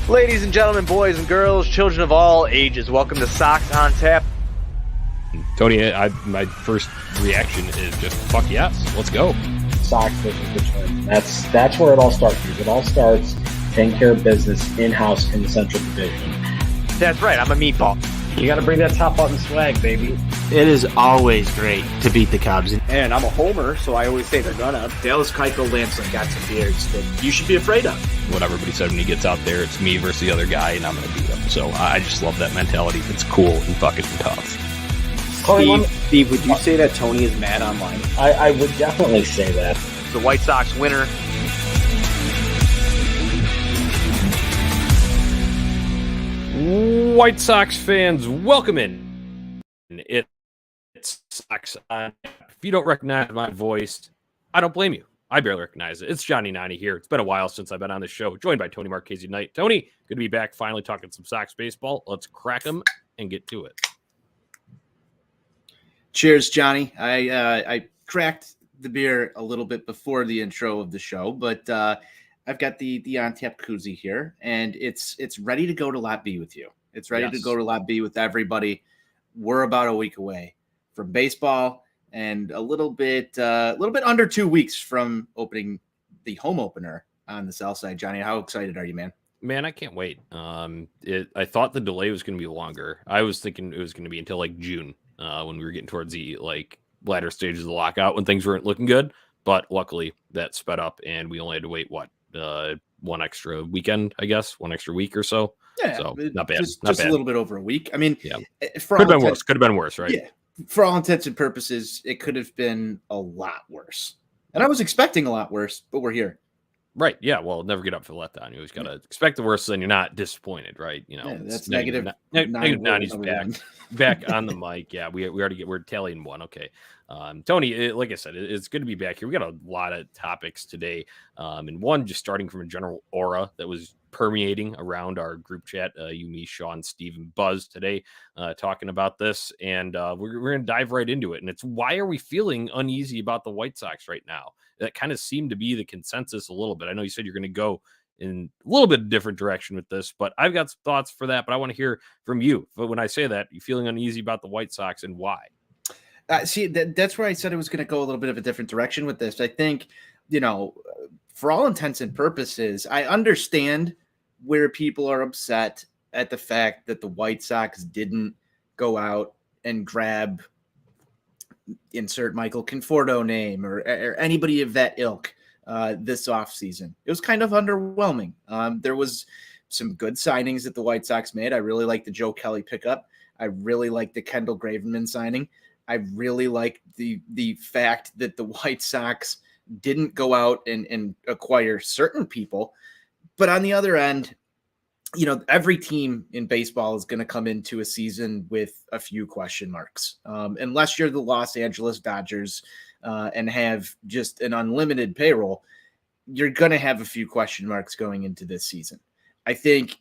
Ladies and gentlemen, boys and girls, children of all ages, welcome to Sox on Tap. Tony, my first reaction is just, fuck yes, let's go. Sox versus return. That's where it all starts. It all starts taking care of business in-house in the Central Division. That's right, I'm a meatball. You got to bring that top button swag, baby. It is always great to beat the Cubs. And I'm a homer, so I always say they're gonna. Dallas Keuchel Lansing got some beards that you should be afraid of. What everybody said when he gets out there, it's me versus the other guy, and I'm going to beat him. So I just love that mentality. It's cool and fucking tough. Steve, would you say that Tony is mad online? I would definitely say that. The White Sox winner. White Sox fans, welcome in. It's Sox on. If you don't recognize my voice, I don't blame you. I barely recognize it. It's Johnny 90 here. It's been a while since I've been on the show, joined by Tony Marchese tonight. Tony, good to be back, finally talking some Sox baseball. Let's crack them and get to it. Cheers, Johnny. I cracked the beer a little bit before the intro of the show, but I've got the on-tap koozie here, and it's ready to go to Lot B with you. It's ready to go to Lot B with everybody. We're about a week away from baseball, and a little bit under 2 weeks from opening the home opener on the South Side. Johnny, how excited are you, man? Man, I can't wait. I thought the delay was going to be longer. I was thinking it was going to be until like June when we were getting towards the latter stages of the lockout when things weren't looking good. But luckily that sped up, and we only had to wait one extra weekend, I guess, 1 extra week or so. Yeah, so not bad. Just bad. A little bit over a week. I mean, yeah. Could have been worse. Could have been worse, right? Yeah. For all intents and purposes, it could have been a lot worse. And I was expecting a lot worse, but we're here. Right. Yeah. Well, never get up for the letdown. You always got to expect the worst, so then you're not disappointed, right? You know, that's negative 90's back on the mic. Yeah. We're tallying one. Okay. Tony, like I said, it's good to be back here. We got a lot of topics today. And one, just starting from a general aura that was permeating around our group chat, you, me, Sean, Steve, and Buzz today, talking about this. And we're going to dive right into it. And it's, why are we feeling uneasy about the White Sox right now? That kind of seemed to be the consensus a little bit. I know you said you're going to go in a little bit different direction with this, but I've got some thoughts for that. But I want to hear from you. But when I say that, you feeling uneasy about the White Sox, and why? See, that's where I said I was going to go a little bit of a different direction with this. I think, for all intents and purposes, I understand where people are upset at the fact that the White Sox didn't go out and grab, insert Michael Conforto name or anybody of that ilk this offseason. It was kind of underwhelming. There was some good signings that the White Sox made. I really like the Joe Kelly pickup. I really like the Kendall Graveman signing. I really like the fact that the White Sox didn't go out and acquire certain people. But on the other end, every team in baseball is going to come into a season with a few question marks. Unless you're the Los Angeles Dodgers and have just an unlimited payroll, you're going to have a few question marks going into this season. I think,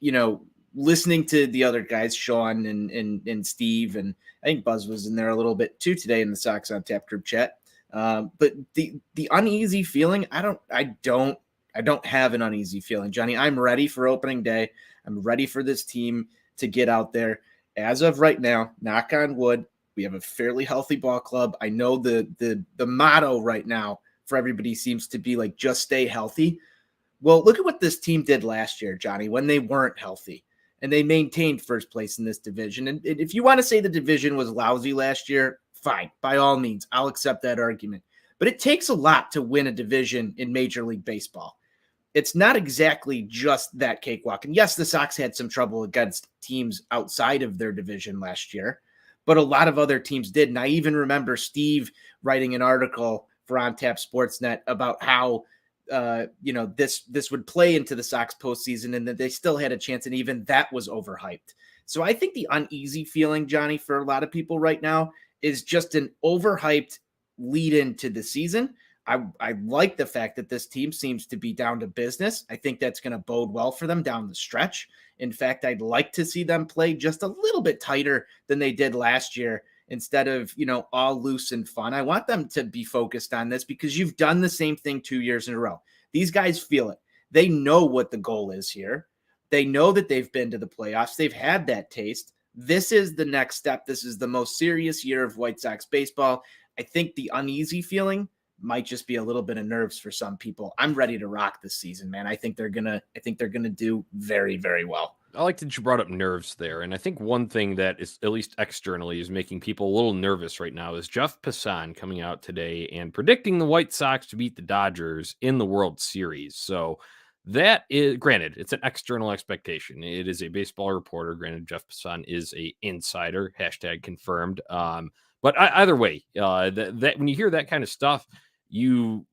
listening to the other guys, Sean and Steve, and I think Buzz was in there a little bit too today in the Sox on Tap group chat. But the uneasy feeling, I don't have an uneasy feeling, Johnny. I'm ready for opening day. I'm ready for this team to get out there. As of right now, knock on wood, we have a fairly healthy ball club. I know the motto right now for everybody seems to be like, just stay healthy. Well, look at what this team did last year, Johnny, when they weren't healthy. And they maintained first place in this division. And if you want to say the division was lousy last year, fine. By all means, I'll accept that argument. But it takes a lot to win a division in Major League Baseball. It's not exactly just that cakewalk. And yes, the Sox had some trouble against teams outside of their division last year, but a lot of other teams did. And I even remember Steve writing an article for On Tap Sportsnet about how this would play into the Sox postseason and that they still had a chance, and even that was overhyped. So I think the uneasy feeling, Johnny, for a lot of people right now is just an overhyped lead into the season. I like the fact that this team seems to be down to business. I think that's going to bode well for them down the stretch. In fact, I'd like to see them play just a little bit tighter than they did last year instead of, all loose and fun. I want them to be focused on this because you've done the same thing 2 years in a row. These guys feel it. They know what the goal is here. They know that they've been to the playoffs. They've had that taste. This is the next step. This is the most serious year of White Sox baseball. I think the uneasy feeling might just be a little bit of nerves for some people. I'm ready to rock this season, man. I think they're gonna do very, very well. I like that you brought up nerves there. And I think one thing that is, at least externally, is making people a little nervous right now is Jeff Passan coming out today and predicting the White Sox to beat the Dodgers in the World Series. So that is, granted, it's an external expectation. It is a baseball reporter. Granted, Jeff Passan is a insider, hashtag confirmed. But either way, that when you hear that kind of stuff, you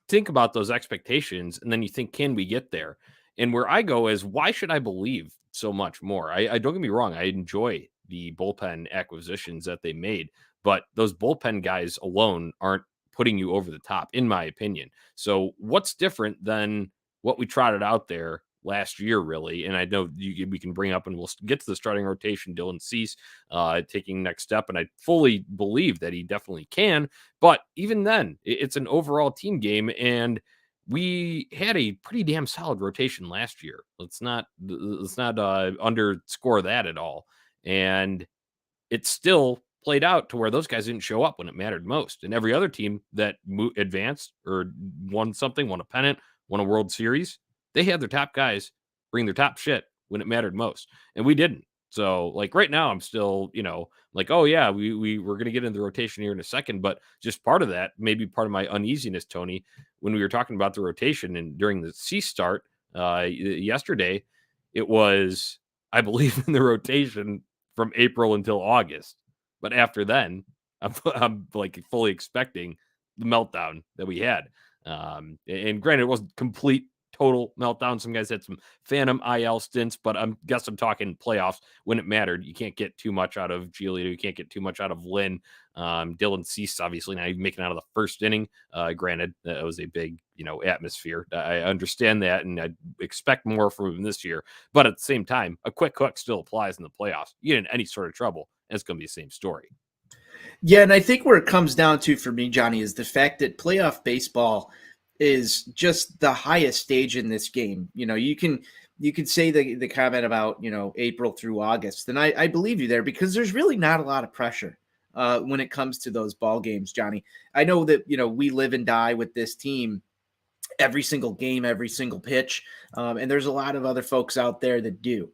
think about those expectations and then you think, can we get there? And where I go is, why should I believe so much more? I don't get me wrong. I enjoy the bullpen acquisitions that they made, but those bullpen guys alone aren't putting you over the top, in my opinion. So what's different than what we trotted out there last year, really? And I know we can bring up, and we'll get to the starting rotation, Dylan Cease taking next step. And I fully believe that he definitely can. But even then, it's an overall team game. And we had a pretty damn solid rotation last year. Let's not underscore that at all. And it still played out to where those guys didn't show up when it mattered most. And every other team that advanced or won something, won a pennant, won a World Series, they had their top guys bring their top shit when it mattered most. And we didn't. So, like, right now, I'm still, like, oh, yeah, we're going to get into the rotation here in a second. But just part of that, maybe part of my uneasiness, Tony, when we were talking about the rotation and during the C start yesterday, it was, I believe, in the rotation from April until August. But after then, I'm like fully expecting the meltdown that we had. And granted, it wasn't complete total meltdown. Some guys had some phantom IL stints, but I'm talking playoffs when it mattered. You can't get too much out of Giolito. You can't get too much out of Lynn. Dylan Cease, obviously, not even making out of the first inning. Granted, that was a big, atmosphere. I understand that, and I expect more from him this year. But at the same time, a quick hook still applies in the playoffs. You get in any sort of trouble, and it's going to be the same story. Yeah, and I think where it comes down to for me, Johnny, is the fact that playoff baseball is just the highest stage in this game. You can say the comment about, April through August, and I believe you there, because there's really not a lot of pressure when it comes to those ball games, Johnny. I know that, we live and die with this team every single game, every single pitch. And there's a lot of other folks out there that do.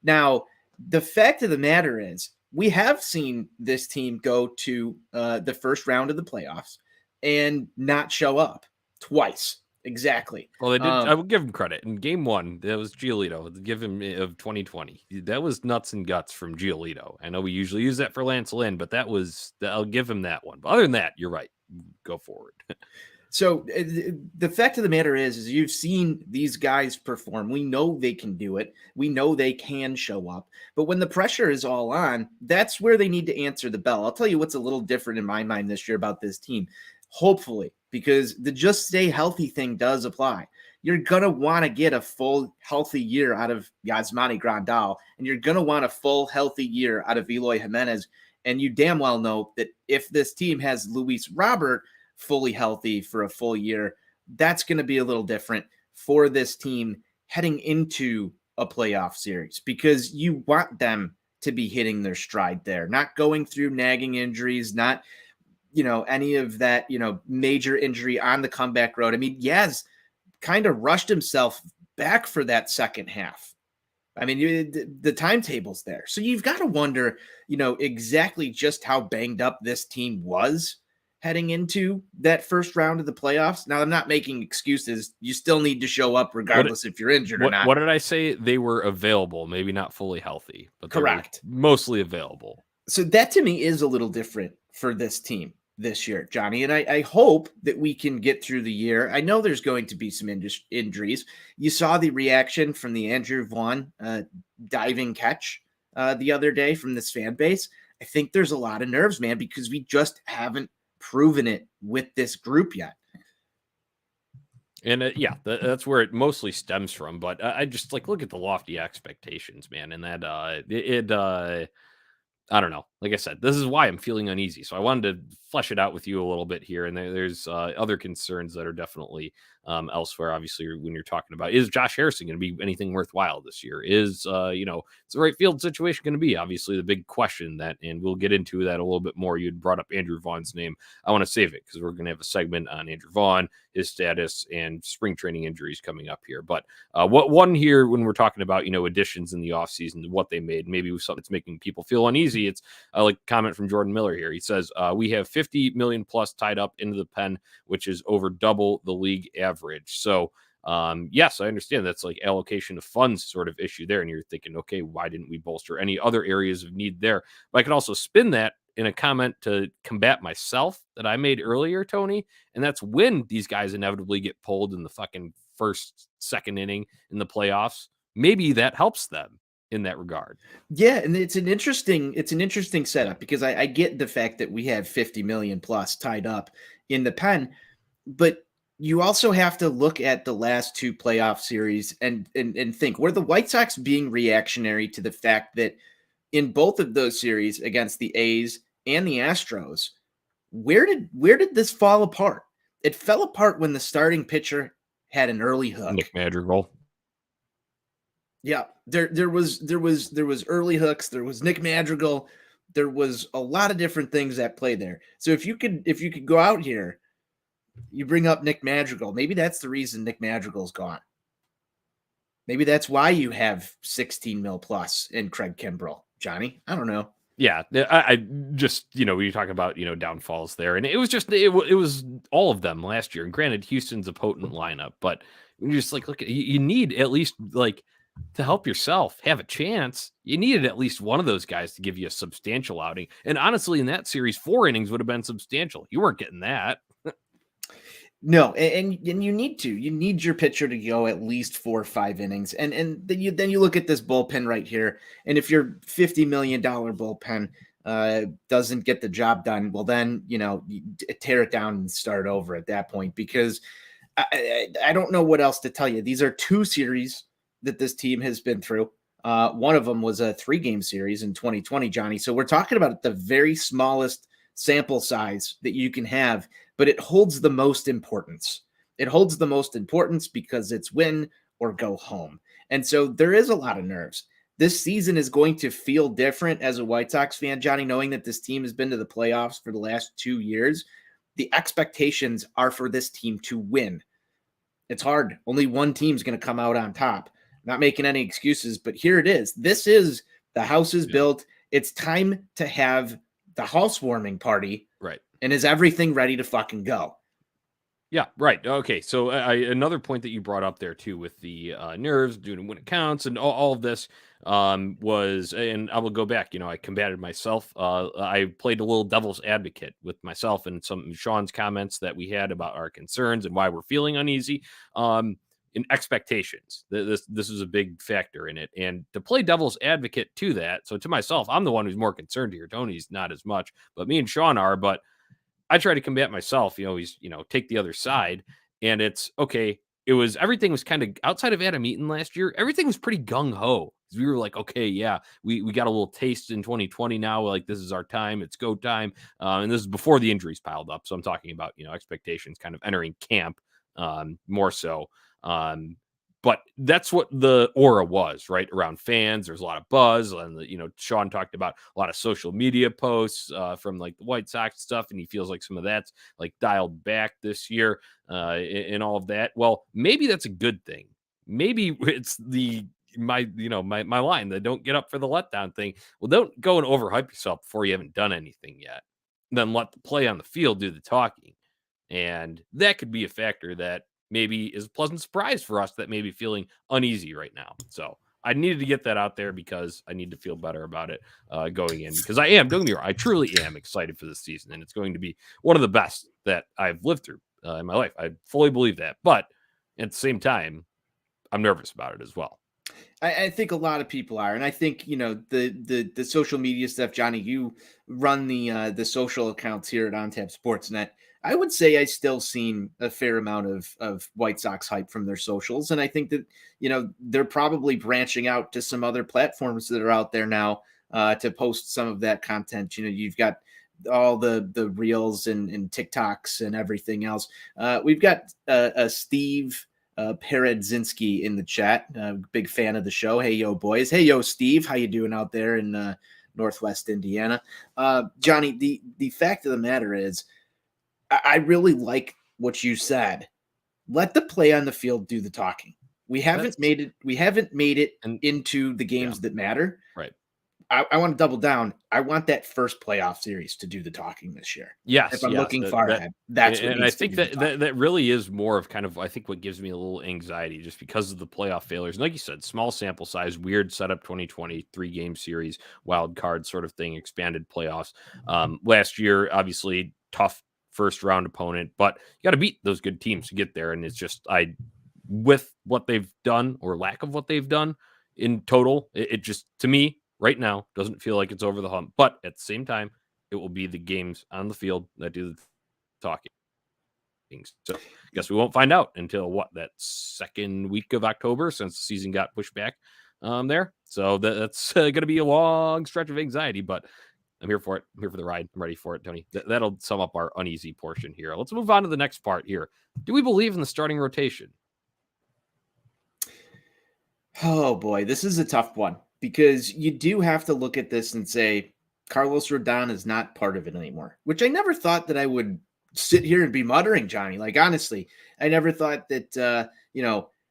Now, the fact of the matter is, we have seen this team go to the first round of the playoffs and not show up twice. Exactly. Well, they did. I will give him credit. In game one, that was Giolito. Give him of 2020. That was nuts and guts from Giolito. I know we usually use that for Lance Lynn, but I'll give him that one. But other than that, you're right. Go forward. So the fact of the matter is you've seen these guys perform. We know they can do it. We know they can show up. But when the pressure is all on, that's where they need to answer the bell. I'll tell you what's a little different in my mind this year about this team. Hopefully, because the just stay healthy thing does apply. You're going to want to get a full healthy year out of Yasmani Grandal, and you're going to want a full healthy year out of Eloy Jimenez. And you damn well know that if this team has Luis Robert fully healthy for a full year, that's going to be a little different for this team heading into a playoff series, because you want them to be hitting their stride there, not going through nagging injuries, not, any of that, major injury on the comeback road. I mean, Yaz kind of rushed himself back for that second half. I mean, the timetable's there. So you've got to wonder, exactly just how banged up this team was heading into that first round of the playoffs. Now, I'm not making excuses. You still need to show up regardless if you're injured or not. What did I say? They were available, maybe not fully healthy, but correct, mostly available. So that to me is a little different for this team this year, Johnny. And I hope that we can get through the year. I know there's going to be some injuries. You saw the reaction from the Andrew Vaughn diving catch the other day from this fan base. I think there's a lot of nerves, man, because we just haven't proven it with this group yet. And that's where it mostly stems from. But I just look at the lofty expectations, man. And that I don't know. like I said, this is why I'm feeling uneasy. So I wanted to flesh it out with you a little bit here. And there's other concerns that are definitely elsewhere. Obviously, when you're talking about, is Josh Harrison going to be anything worthwhile this year? Is, it's the right field situation going to be? Obviously, the big question that, and we'll get into that a little bit more. You'd brought up Andrew Vaughn's name. I want to save it because we're going to have a segment on Andrew Vaughn, his status, and spring training injuries coming up here. But what one here, when we're talking about, additions in the offseason, what they made, maybe something that's making people feel uneasy. It's like a comment from Jordan Miller here. He says, we have 50 million plus tied up into the pen, which is over double the league average. So, yes, I understand that's like allocation of funds sort of issue there. And you're thinking, okay, why didn't we bolster any other areas of need there? But I can also spin that in a comment to combat myself that I made earlier, Tony. And that's when these guys inevitably get pulled in the fucking second inning in the playoffs. Maybe that helps them in that regard. Yeah, and it's an interesting setup because I get the fact that we have 50 million plus tied up in the pen, but you also have to look at the last two playoff series and think, were the White Sox being reactionary to the fact that in both of those series against the A's and the Astros, where did this fall apart? It fell apart when the starting pitcher had an early hook. Nick Madrigal. Yeah, there was early hooks. There was Nick Madrigal. There was a lot of different things at play there. So if you could go out here, you bring up Nick Madrigal. Maybe that's the reason Nick Madrigal's gone. Maybe that's why you have 16 mil plus in Craig Kimbrell. Johnny, I don't know. Yeah, I just, when you talk about, downfalls there, and it was just, it was all of them last year. And granted, Houston's a potent lineup, but when you just like, look, you need at least like to help yourself have a chance. You needed at least one of those guys to give you a substantial outing. And honestly, in that series, 4 innings would have been substantial. You weren't getting that. No, and you need your pitcher to go at least 4 or 5 innings, and then you look at this bullpen right here, and if your $50 million bullpen doesn't get the job done, well then you tear it down and start over at that point, because I don't know what else to tell you. These are 2 series that this team has been through. One of them was a 3-game series in 2020, Johnny. So we're talking about the very smallest sample size that you can have, but it holds the most importance. It holds the most importance because it's win or go home. And so there is a lot of nerves. This season is going to feel different as a White Sox fan, Johnny, knowing that this team has been to the playoffs for the last 2 years. The expectations are for this team to win. It's hard. Only one team's going to come out on top. Not making any excuses, but here it is. This is the house is built. It's time to have the housewarming party. Right. And is everything ready to fucking go? Yeah, right. Okay, so another point that you brought up there too with the nerves, doing when it counts, and all of this was, and I will go back. I combated myself. I played a little devil's advocate with myself and some Sean's comments that we had about our concerns and why we're feeling uneasy. In expectations, this is a big factor in it, and to play devil's advocate to that. So to myself, I'm the one who's more concerned here. Tony's not as much, but me and Sean are. But I try to combat myself, he's, take the other side. And it's okay. Everything was kind of outside of Adam Eaton last year. Everything was pretty gung ho. We were like, okay, yeah, we got a little taste in 2020 now. Like, this is our time. It's go time. And this is before the injuries piled up. So I'm talking about, expectations kind of entering camp more so. But that's what the aura was, right? Around fans, there's a lot of buzz, and Sean talked about a lot of social media posts from like the White Sox stuff, and he feels like some of that's like dialed back this year and all of that. Well, maybe that's a good thing. Maybe it's my line, that don't get up for the letdown thing. Well, don't go and overhype yourself before you haven't done anything yet. Then let the play on the field do the talking, and that could be a factor that maybe is a pleasant surprise for us that may be feeling uneasy right now. So I needed to get that out there because I need to feel better about it going in, because don't get me wrong, I truly am excited for this season, and it's going to be one of the best that I've lived through in my life. I fully believe that, but at the same time, I'm nervous about it as well. I think a lot of people are, and I think the social media stuff, Johnny. You run the social accounts here at OnTap Sportsnet. I would say I still seen a fair amount of White Sox hype from their socials. And I think that, they're probably branching out to some other platforms that are out there now to post some of that content. You've got all the reels and TikToks and everything else. We've got Steve Peredzinski in the chat. Big fan of the show. Hey, yo, boys. Hey, yo, Steve. How you doing out there in Northwest Indiana? Jonnie, the fact of the matter is, I really like what you said. Let the play on the field do the talking. We haven't made it into the games that matter. Right. I want to double down. I want that first playoff series to do the talking this year. Yes. If I'm looking far ahead, that's what. And I think that really is more of kind of, I think, what gives me a little anxiety just because of the playoff failures. And like you said, small sample size, weird setup, 2020 3-game series, wild card sort of thing, expanded playoffs. Last year, obviously tough first round opponent, but you got to beat those good teams to get there. And it's just, with what they've done or lack of what they've done in total, it just, to me, right now, doesn't feel like it's over the hump. But at the same time, it will be the games on the field that do the talking. So I guess we won't find out until that second week of October, since the season got pushed back there. So that's going to be a long stretch of anxiety, but I'm here for it. I'm here for the ride. I'm ready for it, Tony. That'll sum up our uneasy portion here. Let's move on to the next part here. Do we believe in the starting rotation? Oh boy, this is a tough one, because you do have to look at this and say Carlos Rodon is not part of it anymore, which I never thought that I would sit here and be muttering, Jonnie. Like, honestly, I never thought that,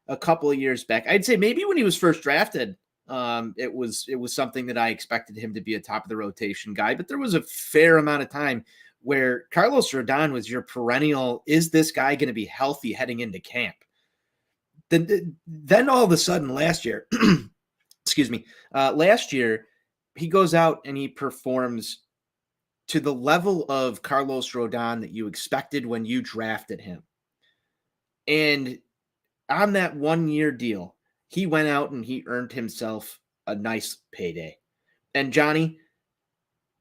a couple of years back, I'd say maybe when he was first drafted, it was something that I expected him to be a top of the rotation guy, but there was a fair amount of time where Carlos Rodon was your perennial, is this guy going to be healthy heading into camp? Then all of a sudden last year, last year, he goes out and he performs to the level of Carlos Rodon that you expected when you drafted him. And on that 1-year deal, he went out and he earned himself a nice payday. And Jonnie,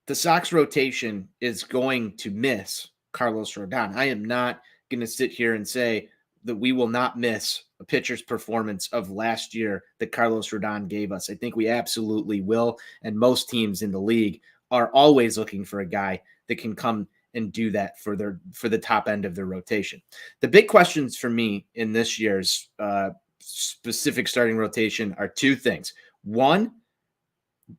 the Sox rotation is going to miss Carlos Rodon. I am not going to sit here and say that we will not miss a pitcher's performance of last year that Carlos Rodon gave us. I think we absolutely will. And most teams in the league are always looking for a guy that can come and do that for the top end of their rotation. The big questions for me in this year's specific starting rotation are two things. One,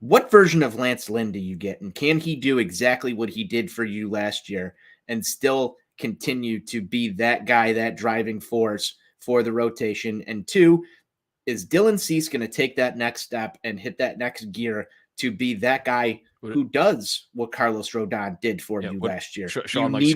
what version of Lance Lynn do you get? And can he do exactly what he did for you last year and still continue to be that guy, that driving force for the rotation? And two, is Dylan Cease going to take that next step and hit that next gear to be that guy who does what Carlos Rodon did for you last year? Sean likes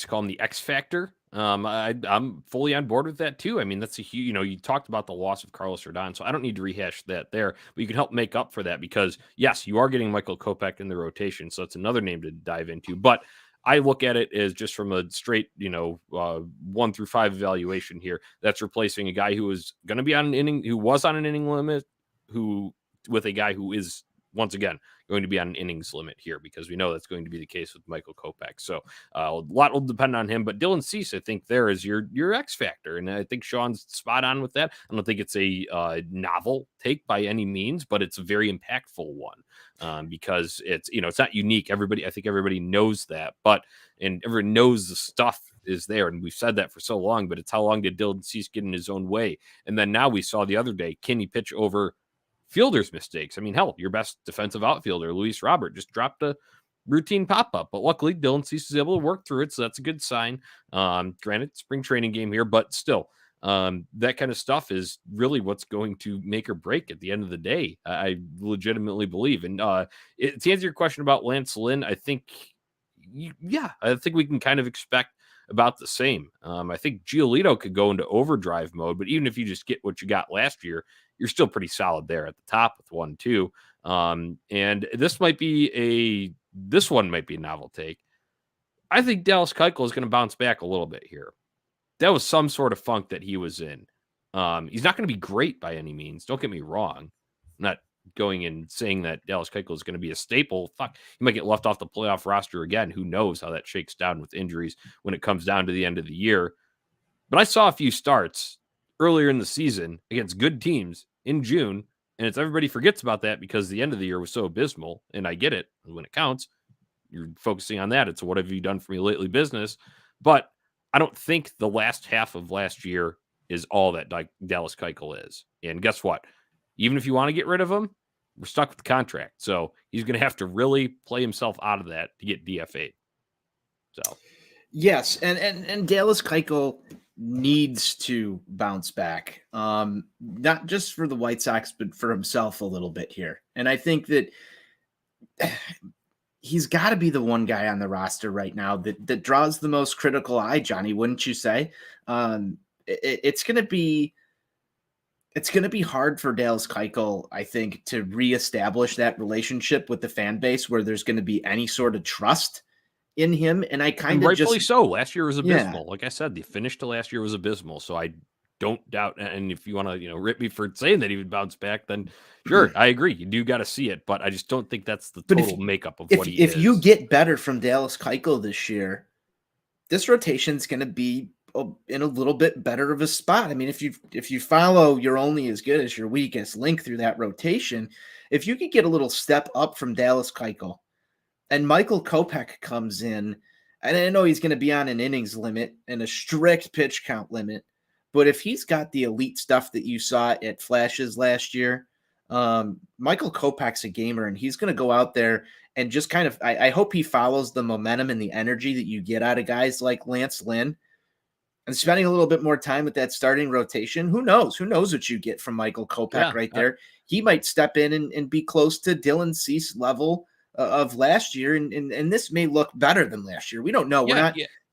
to call him the X Factor. I'm fully on board with that too. I mean, that's a huge, you talked about the loss of Carlos Rodon, so I don't need to rehash that there, but you can help make up for that because yes, you are getting Michael Kopech in the rotation. So it's another name to dive into, but I look at it as just from a straight, 1 through 5 evaluation here. That's replacing a guy who was going to be on an inning, who was on an inning limit, with a guy who is once again going to be on an innings limit here, because we know that's going to be the case with Michael Kopech. So a lot will depend on him, but Dylan Cease, I think there is your X factor. And I think Sean's spot on with that. I don't think it's a novel take by any means, but it's a very impactful one because it's, it's not unique. I think everybody knows that, and everyone knows the stuff is there. And we've said that for so long, but it's how long did Dylan Cease get in his own way? And then now we saw the other day, can he pitch over fielders' mistakes? I mean, hell, your best defensive outfielder, Luis Robert, just dropped a routine pop-up, but luckily Dylan Cease is able to work through it, so that's a good sign. Granted, spring training game here, but still, that kind of stuff is really what's going to make or break at the end of the day, I legitimately believe. And to answer your question about Lance Lynn, I think we can kind of expect about the same. I think Giolito could go into overdrive mode, but even if you just get what you got last year, you're still pretty solid there at the top with 1-2. And this one might be a novel take. I think Dallas Keuchel is going to bounce back a little bit here. That was some sort of funk that he was in. He's not going to be great by any means. Don't get me wrong. I'm not going and saying that Dallas Keuchel is going to be a staple. Fuck, he might get left off the playoff roster again. Who knows how that shakes down with injuries when it comes down to the end of the year. But I saw a few starts earlier in the season against good teams in June And it's everybody forgets about that because the end of the year was so abysmal. And I get it. When it counts, you're focusing on that. It's what have you done for me lately business. But I don't think the last half of last year is all that Dallas Keuchel is. And guess what? Even if you want to get rid of him, we're stuck with the contract. So he's going to have to really play himself out of that to get DFA'd. So, yes. And Dallas Keuchel needs to bounce back, not just for the White Sox, but for himself a little bit here. And I think that he's got to be the one guy on the roster right now that draws the most critical eye, Johnny, wouldn't you say? It's going to be hard for Dallas Keuchel, I think, to reestablish that relationship with the fan base where there's going to be any sort of trust in him. And I kind of rightfully so. Last year was abysmal. Yeah. Like I said, the finish to last year was abysmal. So I don't doubt. And if you want to, rip me for saying that he would bounce back, then sure, I agree. You do got to see it, but I just don't think that's the total makeup of what he is. If you get better from Dallas Keuchel this year, this rotation is going to be in a little bit better of a spot. I mean, if you follow you're only as good as your weakest link through that rotation, if you could get a little step up from Dallas Keuchel and Michael Kopech comes in, and I know he's going to be on an innings limit and a strict pitch count limit, but if he's got the elite stuff that you saw at Flashes last year, Michael Kopech's a gamer, and he's going to go out there and just kind of, I hope he follows the momentum and the energy that you get out of guys like Lance Lynn and spending a little bit more time with that starting rotation. Who knows what you get from Michael Kopech right there. He might step in and be close to Dylan Cease level of last year. And this may look better than last year. We don't know.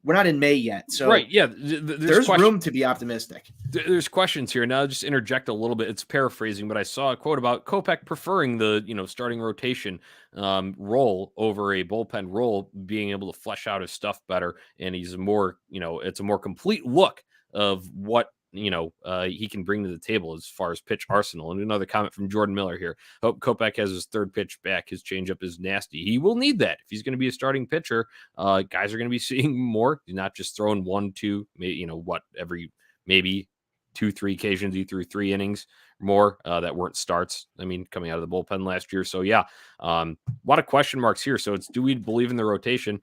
We're not in May yet. So right. Yeah. There's room to be optimistic. There's questions here. Now I'll just interject a little bit. It's paraphrasing, but I saw a quote about Kopech preferring the, starting rotation role over a bullpen role, being able to flesh out his stuff better. And he's more, it's a more complete look of what, he can bring to the table as far as pitch arsenal. And another comment from Jordan Miller here. Hope Kopech has his third pitch back. His changeup is nasty. He will need that if he's going to be a starting pitcher. Guys are going to be seeing more, not just throwing 1, 2, every maybe 2, 3 occasions. He threw 3 innings more that weren't starts. I mean, coming out of the bullpen last year. So yeah, a lot of question marks here. So it's, do we believe in the rotation?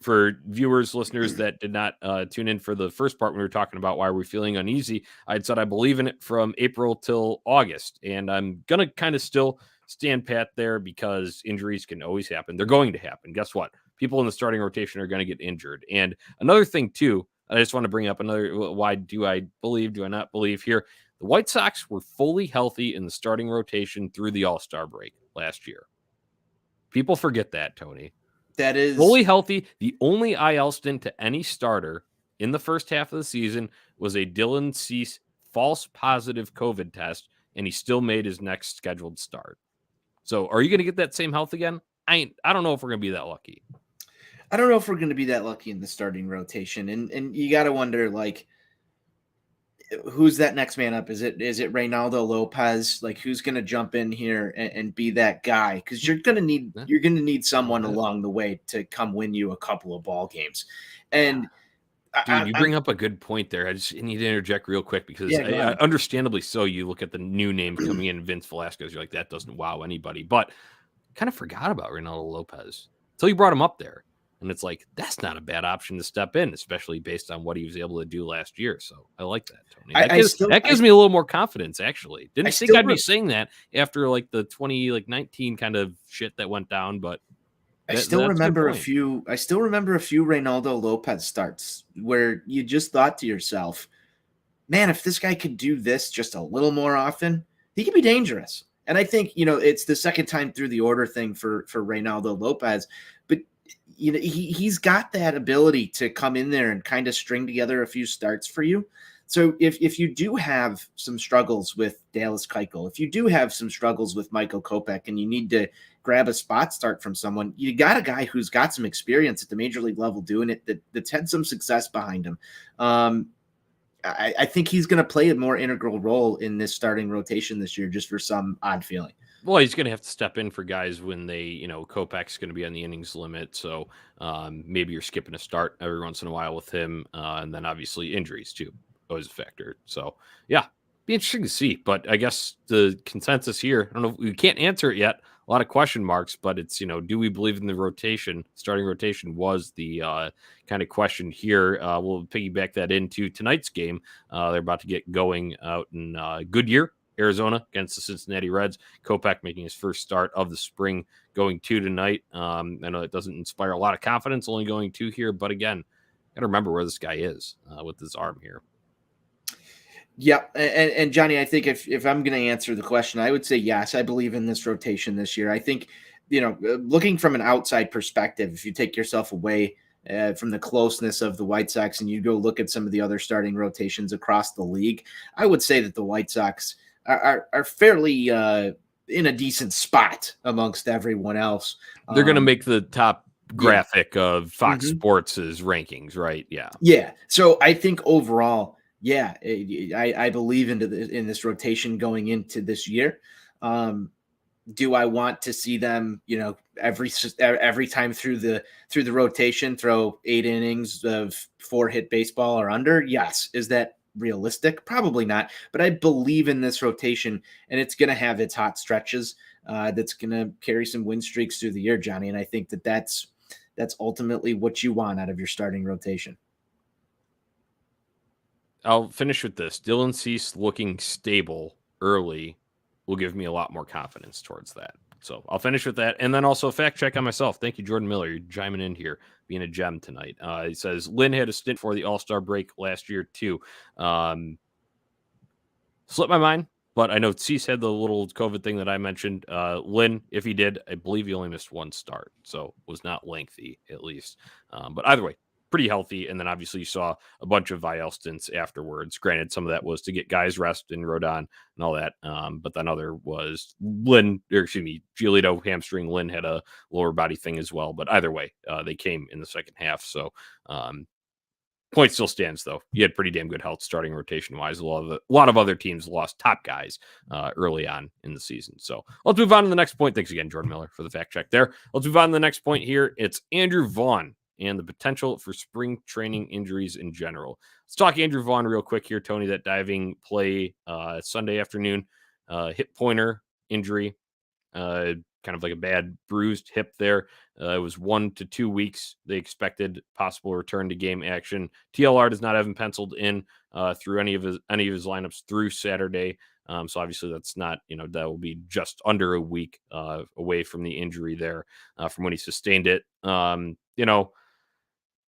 For viewers, listeners that did not tune in for the first part when we were talking about why we're feeling uneasy, I'd said I believe in it from April till August. And I'm going to kind of still stand pat there because injuries can always happen. They're going to happen. Guess what? People in the starting rotation are going to get injured. And another thing, too, I just want to bring up why do I not believe here? The White Sox were fully healthy in the starting rotation through the All-Star break last year. People forget that, Tony. That is fully healthy. The only IL stint to any starter in the first half of the season was a Dylan Cease false positive COVID test, and he still made his next scheduled start. So are you going to get that same health again? I don't know if we're going to be that lucky. I don't know if we're going to be that lucky in the starting rotation. And you got to wonder, like, who's that next man up? Is it Reynaldo Lopez? Like, who's going to jump in here and be that guy? Because you're going to need someone along the way to come win you a couple of ball games. And dude, you bring up a good point there. I just need to interject real quick because understandably so, you look at the new names coming in, Vince Velasquez, you're like, that doesn't wow anybody. But kind of forgot about Reynaldo Lopez until you brought him up there. And it's like, that's not a bad option to step in, especially based on what he was able to do last year. So I like that, Tony. That gives me a little more confidence, actually. Didn't think I'd be saying that after like the 2019 kind of shit that went down, but I still remember a few Reynaldo Lopez starts where you just thought to yourself, man, if this guy could do this just a little more often, he could be dangerous. And I think, it's the second time through the order thing for Reynaldo Lopez, but he's got that ability to come in there and kind of string together a few starts for you. So if you do have some struggles with Dallas Keuchel, if you do have some struggles with Michael Kopech and you need to grab a spot start from someone, you got a guy who's got some experience at the major league level doing it that's had some success behind him. I think he's going to play a more integral role in this starting rotation this year just for some odd feeling. Well, he's going to have to step in for guys when they, Kopech's going to be on the innings limit. So maybe you're skipping a start every once in a while with him. And then obviously injuries too, always a factor. So yeah, Be interesting to see, but I guess the consensus here, I don't know, we can't answer it yet. A lot of question marks, but it's, do we believe in the rotation? Starting rotation was the kind of question here. We'll piggyback that into tonight's game. They're about to get going out in Goodyear, Arizona, against the Cincinnati Reds. Kopech making his first start of the spring, going 2 tonight. I know it doesn't inspire a lot of confidence, only going 2 here, but again, got to remember where this guy is with his arm here. Yeah, and Johnny, I think if I'm going to answer the question, I would say yes. I believe in this rotation this year. I think, looking from an outside perspective, if you take yourself away from the closeness of the White Sox and you go look at some of the other starting rotations across the league, I would say that the White Sox are fairly in a decent spot amongst everyone else. They're going to make the top graphic of Fox Sports' rankings, right? Yeah. Yeah. So I think overall, yeah, I believe in this rotation going into this year. Do I want to see them, every time through the rotation throw 8 innings of 4-hit baseball or under? Yes. Is that realistic? Probably not. But I believe in this rotation, and it's going to have its hot stretches. That's going to carry some win streaks through the year, Johnny. And I think that's ultimately what you want out of your starting rotation. I'll finish with this. Dylan Cease looking stable early will give me a lot more confidence towards that. So I'll finish with that. And then also fact check on myself. Thank you, Jordan Miller. You're chiming in here, being a gem tonight. He says Lynn had a stint for the All-Star break last year too. Slipped my mind, but I know Cease had the little COVID thing that I mentioned. Lynn, if he did, I believe he only missed 1 start. So was not lengthy at least. But either way, pretty healthy. And then obviously you saw a bunch of VIL stints afterwards. Granted, some of that was to get guys rest in Rodon and all that. But then other was Giolito hamstring. Lynn had a lower body thing as well. But either way, they came in the second half. So point still stands, though. You had pretty damn good health starting rotation wise. A lot of other teams lost top guys early on in the season. So let's move on to the next point. Thanks again, Jordan Miller, for the fact check there. Let's move on to the next point here. It's Andrew Vaughn and the potential for spring training injuries in general. Let's talk Andrew Vaughn real quick here, Tony. That diving play Sunday afternoon, hip pointer injury, kind of like a bad bruised hip there. It was 1 to 2 weeks. They expected possible return to game action. TLR does not have him penciled in through any of his lineups through Saturday. So obviously that's not, that will be just under a week away from the injury there from when he sustained it.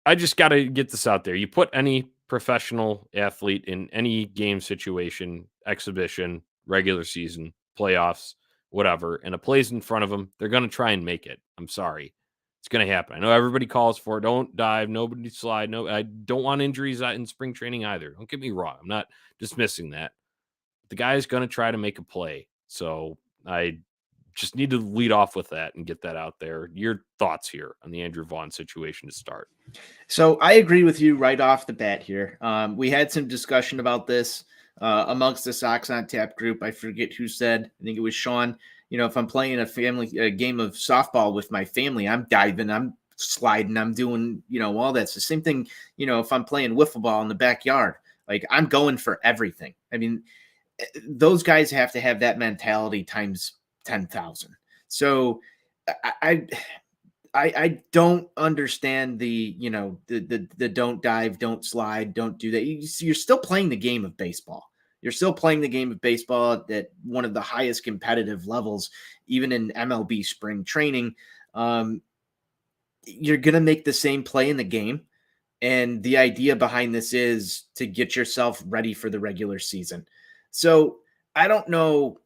I just got to get this out there. You put any professional athlete in any game situation, exhibition, regular season, playoffs, whatever, and a play's in front of them, they're going to try and make it. I'm sorry. It's going to happen. I know everybody calls for it. Don't dive. Nobody slide. No, I don't want injuries in spring training either. Don't get me wrong. I'm not dismissing that. The guy is going to try to make a play. So I just need to lead off with that and get that out there. Your thoughts here on the Andrew Vaughn situation to start. So I agree with you right off the bat here. We had some discussion about this amongst the Sox on Tap group. I forget who said, I think it was Sean, if I'm playing a game of softball with my family, I'm diving, I'm sliding, I'm doing, all that. It's the same thing, if I'm playing wiffle ball in the backyard, like I'm going for everything. I mean, those guys have to have that mentality times 10,000. So I don't understand the don't dive, don't slide, don't do that. You're still playing the game of baseball. You're still playing the game of baseball at one of the highest competitive levels, even in MLB spring training. You're going to make the same play in the game. And the idea behind this is to get yourself ready for the regular season. So I don't know.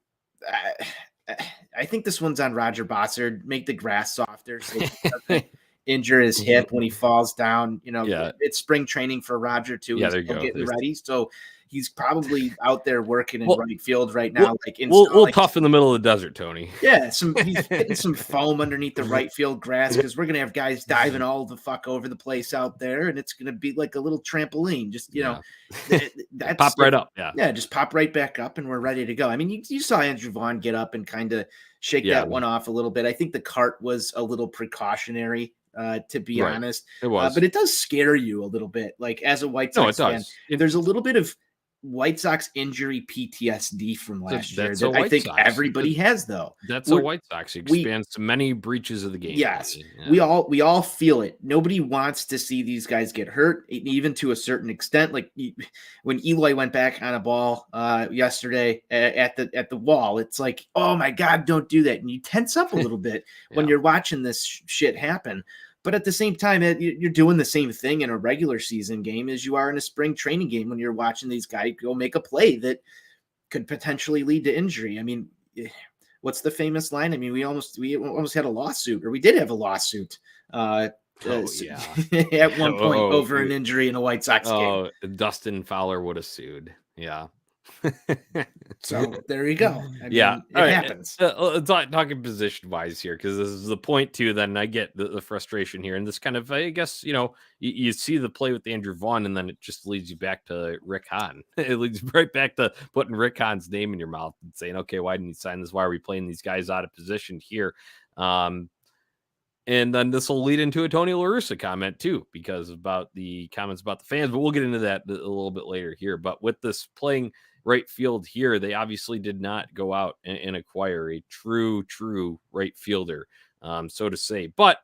I think this one's on Roger Bossard. Make the grass softer so he doesn't injure his hip when he falls down. It's spring training for Roger too. Yeah, He's there you go. Getting ready. So he's probably out there working in right field right now. We'll tough in the middle of the desert, Tony. Yeah, he's getting some foam underneath the right field grass because we're gonna have guys diving all the fuck over the place out there, and it's gonna be like a little trampoline. Just that's pop right up. Yeah, just pop right back up, and we're ready to go. I mean, you saw Andrew Vaughn get up and kind of shake that one off a little bit. I think the cart was a little precautionary. To be honest, it was, but it does scare you a little bit. Like as a White Sox fan, there's a little bit of White Sox injury PTSD from last year that's that a I White think Sox. everybody has, though. That's a White Sox. It we- expands to many breaches of the game. Yes, Yeah. we all feel it. Nobody wants to see these guys get hurt, even to a certain extent. Like when Eloy went back on a ball yesterday at the wall, it's like, oh my God, don't do that, and you tense up a little bit when Yeah. you're watching this shit happen. But at the same time, you're doing the same thing in a regular season game as you are in a spring training game when you're watching these guys go make a play that could potentially lead to injury. I mean, what's the famous line? I mean, we almost had a lawsuit, or we did have a lawsuit at one point over an injury in a White Sox game. Dustin Fowler would have sued. Yeah. So there you go. I mean, Yeah, it happens. Talking position wise here, because this is the point too. Then I get the frustration here, and this kind of, I guess, you see the play with Andrew Vaughn, and then it just leads you back to Rick Hahn. It leads you right back to putting Rick Hahn's name in your mouth and saying, okay, why didn't you sign this? Why are we playing these guys out of position here? And then this will lead into a Tony La Russa comment too, because about the comments about the fans, but we'll get into that a little bit later here. But with this playing right field here, they obviously did not go out and acquire a true right fielder, so to say. But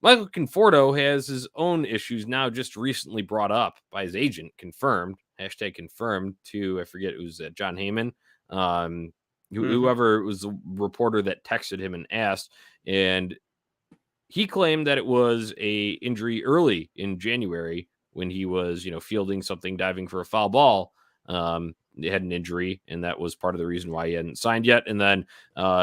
Michael Conforto has his own issues now, just recently brought up by his agent, confirmed to, I forget, it was John Heyman, whoever was the reporter that texted him and asked, and he claimed that it was a injury early in January when he was, fielding something, diving for a foul ball. He had an injury, and that was part of the reason why he hadn't signed yet. And then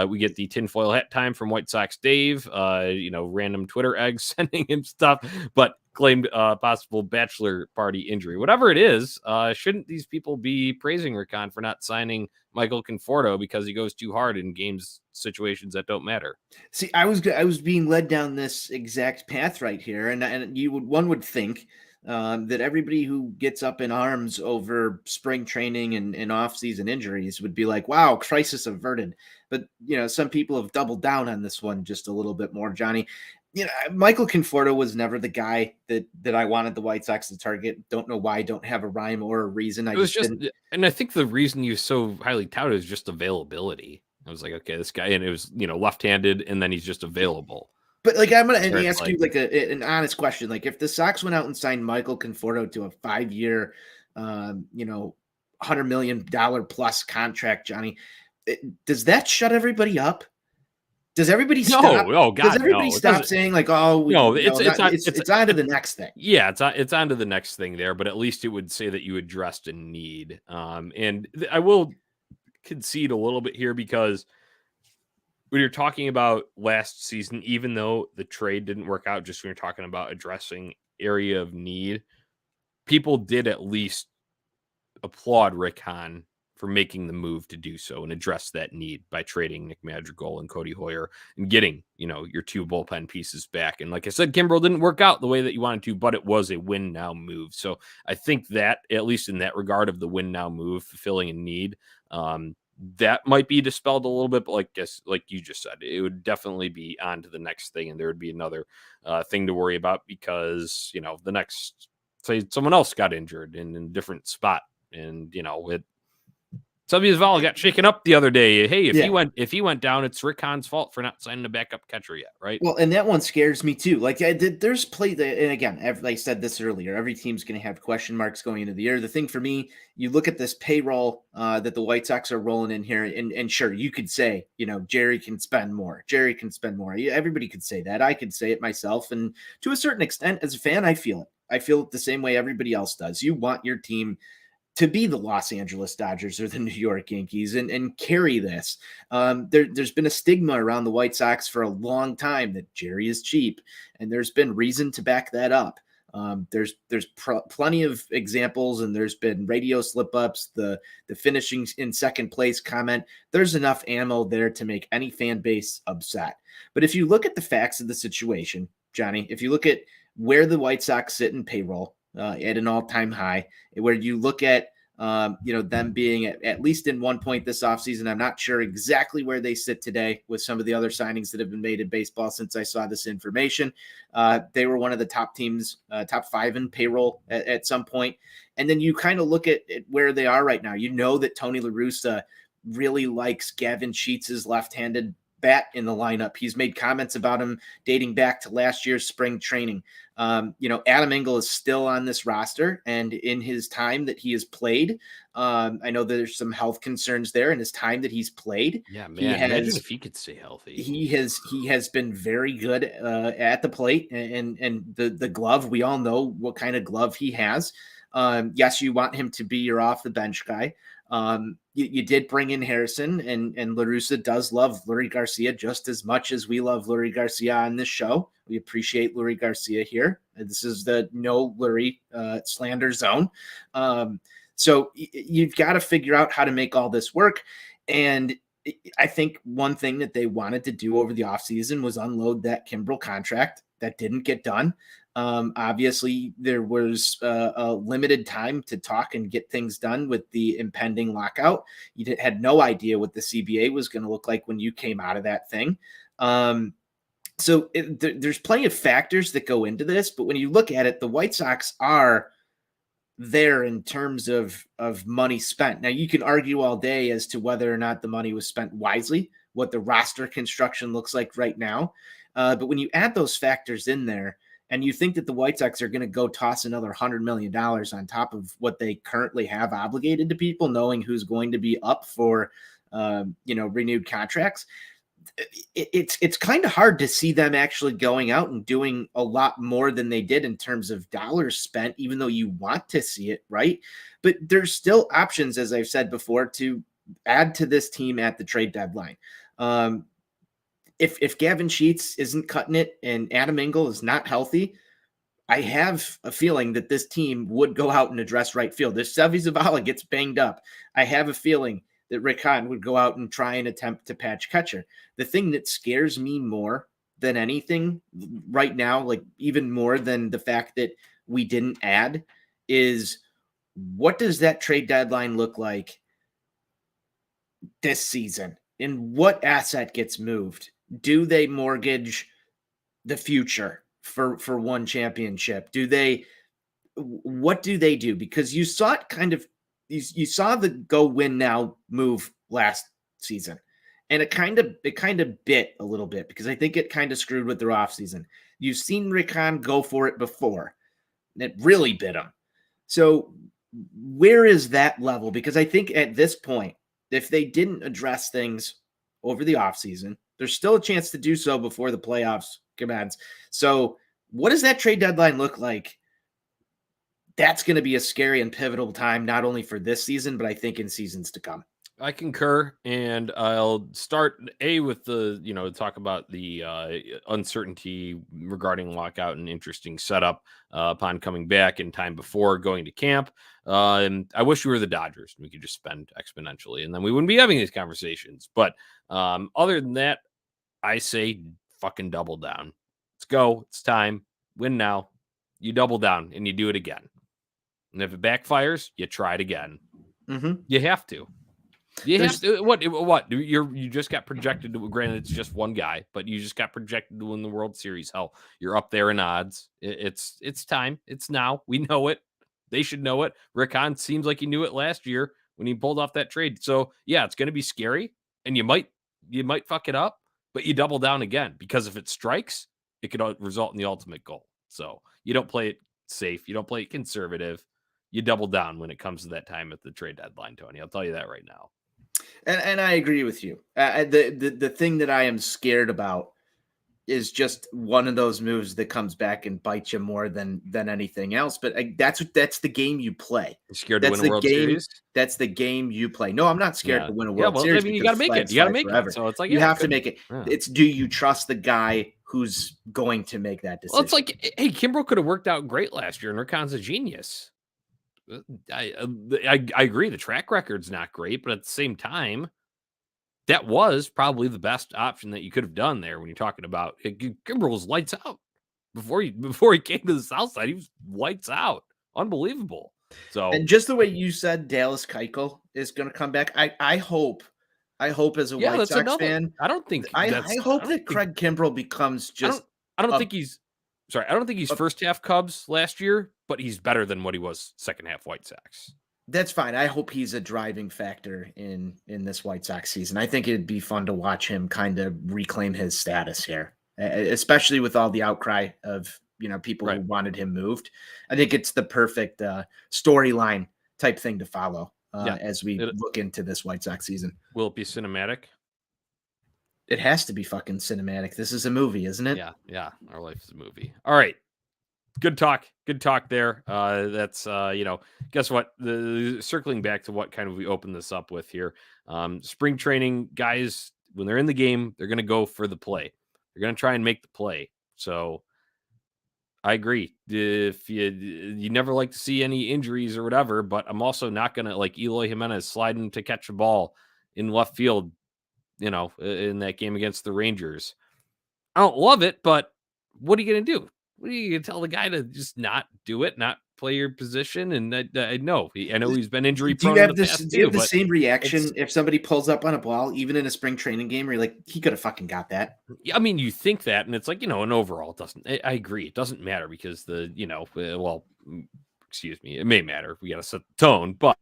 we get the tinfoil hat time from White Sox Dave, random Twitter eggs sending him stuff, but claimed possible bachelor party injury. Whatever it is, shouldn't these people be praising Rick Hahn for not signing Michael Conforto because he goes too hard in games situations that don't matter? See, I was being led down this exact path right here, and one would think that everybody who gets up in arms over spring training and off-season injuries would be like, wow, crisis averted. But, some people have doubled down on this one just a little bit more, Johnny. Michael Conforto was never the guy that I wanted the White Sox to target. Don't know why. Don't have a rhyme or a reason. And I think the reason you so highly touted is just availability. I was like, okay, this guy, and it was, left-handed, and then he's just available. But I'm going to ask you an honest question. Like, if the Sox went out and signed Michael Conforto to a 5-year, $100 million plus contract, Johnny, does that shut everybody up? Does everybody stop? No, God, does everybody stop saying like, "Oh, it's on to the next thing"? Yeah, it's on to the next thing there. But at least it would say that you addressed a need. And I will concede a little bit here, because when you're talking about last season, even though the trade didn't work out, just when you're talking about addressing area of need, people did at least applaud Rick Hahn for making the move to do so and address that need by trading Nick Madrigal and Cody Hoyer and getting, your two bullpen pieces back. And like I said, Kimbrel didn't work out the way that you wanted to, but it was a win now move. So I think that, at least in that regard of the win now move, fulfilling a need, that might be dispelled a little bit, but like you just said, it would definitely be on to the next thing, and there would be another thing to worry about, because the next, say, someone else got injured in a different spot, and Val got shaken up the other day. Hey, if he went down, it's Rick Hahn's fault for not signing a backup catcher yet, right? Well, and that one scares me too. Like, there's and again, I said this earlier, every team's going to have question marks going into the year. The thing for me, you look at this payroll that the White Sox are rolling in here, and sure, you could say, Jerry can spend more. Everybody could say that. I could say it myself, and to a certain extent, as a fan, I feel it. I feel it the same way everybody else does. You want your team to be the Los Angeles Dodgers or the New York Yankees and carry this. There's been a stigma around the White Sox for a long time that Jerry is cheap, and there's been reason to back that up. There's plenty of examples, and there's been radio slip-ups, the finishing in second place comment. There's enough ammo there to make any fan base upset. But if you look at the facts of the situation, Johnny, if you look at where the White Sox sit in payroll, at an all-time high, where you look at Them being at least in one point this offseason. I'm not sure exactly where they sit today with some of the other signings that have been made in baseball since I saw this information. They were one of the top teams, top 5 in payroll at some point. And then you kind of look at where they are right now. You know that Tony La Russa really likes Gavin Sheets' left-handed bat in the lineup. He's made comments about him dating back to last year's spring training. Adam Engel is still on this roster, and in his time that he has played, I know there's some health concerns there in his time that he's played. Yeah, man, imagine if he could stay healthy. He has been very good at the plate, and the glove, we all know what kind of glove he has. Yes, you want him to be your off the bench guy. You did bring in Harrison, and La Russa does love Lurie Garcia just as much as we love Lurie Garcia on this show. We appreciate Lurie Garcia here. This is the no Lurie slander zone. So you've got to figure out how to make all this work. And I think one thing that they wanted to do over the offseason was unload that Kimbrel contract. That didn't get done. Obviously, there was a limited time to talk and get things done with the impending lockout. You had no idea what the CBA was going to look like when you came out of that thing. So there's plenty of factors that go into this, but when you look at it, the White Sox are there in terms of money spent. Now, you can argue all day as to whether or not the money was spent wisely, what the roster construction looks like right now. But when you add those factors in there, and you think that the White Sox are going to go toss another $100 million on top of what they currently have obligated to people, knowing who's going to be up for, renewed contracts, it's kind of hard to see them actually going out and doing a lot more than they did in terms of dollars spent, even though you want to see it, right? But there's still options, as I've said before, to add to this team at the trade deadline. If Gavin Sheets isn't cutting it and Adam Engel is not healthy, I have a feeling that this team would go out and address right field. If Sevi Zavala gets banged up, I have a feeling that Rick Hahn would go out and try and attempt to patch catcher. The thing that scares me more than anything right now, like even more than the fact that we didn't add, is what does that trade deadline look like this season? And what asset gets moved? Do they mortgage the future for one championship? What do they do? Because you saw it you saw the go win now move last season, and it kind of bit a little bit because I think it kind of screwed with their offseason. You've seen Rick Hahn go for it before, and it really bit him. So where is that level? Because I think at this point, if they didn't address things over the offseason, there's still a chance to do so before the playoffs commence. So what does that trade deadline look like? That's going to be a scary and pivotal time, not only for this season, but I think in seasons to come. I concur, and I'll start with the, talk about the uncertainty regarding lockout and interesting setup upon coming back in time before going to camp. And I wish we were the Dodgers. We could just spend exponentially, and then we wouldn't be having these conversations. But other than that, I say fucking double down. Let's go. It's time. Win now. You double down, and you do it again. And if it backfires, you try it again. Mm-hmm. You have to. You have to. What? You just got projected to. Granted, it's just one guy, but you just got projected to win the World Series. Hell, you're up there in odds. It's time. It's now. We know it. They should know it. Rick Hahn seems like he knew it last year when he pulled off that trade. So yeah, it's going to be scary, and you might fuck it up, but you double down again, because if it strikes, it could result in the ultimate goal. So you don't play it safe. You don't play it conservative. You double down when it comes to that time at the trade deadline, Tony. I'll tell you that right now. And I agree with you. The thing that I am scared about is just one of those moves that comes back and bites you more than anything else. But that's the game you play. You're scared to win a World Series? That's the game you play. No, I'm not scared to win a World Series. I mean, you got to make it. You got to make it. So it's like you have to make it. Yeah. It's, do you trust the guy who's going to make that decision? Well, it's like, hey, Kimbrel could have worked out great last year, and Rick Hahn's a genius. I agree. The track record's not great, but at the same time, that was probably the best option that you could have done there. When you're talking about Kimbrel was lights out before he came to the South Side. He was lights out, unbelievable. So, And just the way you said Dallas Keuchel is going to come back, I hope as a White that's Sox another. fan, I don't think I that's. hope I don't that think, Craig Kimbrell becomes just I don't a- think he's. Sorry, I don't think he's a- first half Cubs last year, but he's better than what he was second half White Sox. that's fine. I hope he's a driving factor in this White Sox season. I think it'd be fun to watch him kind of reclaim his status here, especially with all the outcry of people who wanted him moved. I think it's the perfect storyline type thing to follow as we look into this White Sox season. Will it be cinematic? It has to be fucking cinematic. This is a movie, isn't it? Yeah. Our life is a movie. All right. Good talk there. That's guess what? Circling back to what kind of we opened this up with here. Spring training guys, when they're in the game, they're going to go for the play. They're going to try and make the play. So I agree. If you never like to see any injuries or whatever, but I'm also not going to like Eloy Jimenez sliding to catch a ball in left field, in that game against the Rangers. I don't love it, but what are you going to do? What are you going to tell the guy to just not do it, not play your position? And I know he's been injury prone. Do you have the same reaction if somebody pulls up on a ball, even in a spring training game, where you're like, he could have fucking got that? I mean, you think that, and it's like, and overall, it doesn't. I agree, it doesn't matter because excuse me, it may matter if we got to set the tone, but